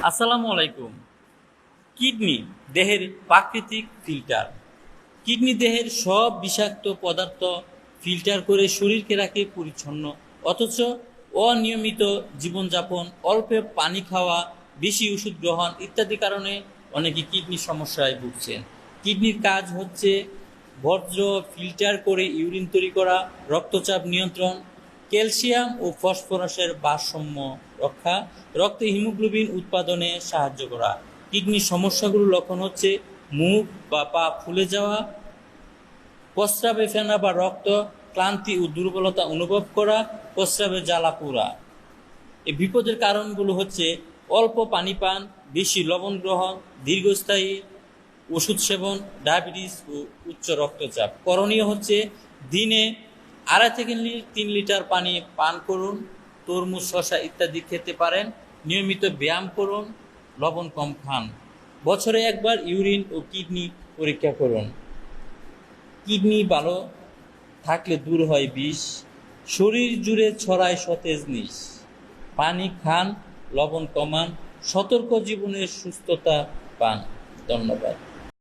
আসসালামু আলাইকুম। কিডনি দেহের প্রাকৃতিক ফিল্টার। কিডনি দেহের সব বিষাক্ত পদার্থ ফিল্টার করে শরীরকে রাখে পরিচ্ছন্ন। অথচ অনিয়মিত জীবনযাপন, অল্প পানি খাওয়া, বেশি ওষুধ গ্রহণ ইত্যাদি কারণে অনেকে কিডনি সমস্যায় ভুগছেন। কিডনির কাজ হচ্ছে বর্জ্য ফিল্টার করে ইউরিন তৈরি করা, রক্তচাপ নিয়ন্ত্রণ, ক্যালসিয়াম ও ফসফরাসের ভারসাম্য রক্ষা, রক্তে হিমোগ্লোবিন উৎপাদনে সাহায্য করা। কিডনির সমস্যাগুলোর লক্ষণ হচ্ছে মুখ বা পা ফুলে যাওয়া, প্রস্রাবে ফেনা বা রক্ত, ক্লান্তি ও দুর্বলতা অনুভব করা, প্রস্রাবে জ্বালা পোড়া। এই বিপদের কারণগুলো হচ্ছে অল্প পানি পান, বেশি লবণ গ্রহণ, দীর্ঘস্থায়ী ওষুধ সেবন, ডায়াবেটিস ও উচ্চ রক্তচাপ। করণীয় হচ্ছে দিনে 2.5 থেকে 3 লিটার পানি পান করুন, তরমুজ, শসা ইত্যাদি খেতে পারেন, নিয়মিত ব্যায়াম করুন, লবণ কম খান, বছরে একবার ইউরিন ও কিডনি পরীক্ষা করুন। কিডনি ভালো থাকলে দূর হয় বিষ, শরীর জুড়ে ছড়ায় সতেজ নিশ। পানি খান, লবণ কমান, সতর্ক জীবনের সুস্থতা পান। ধন্যবাদ।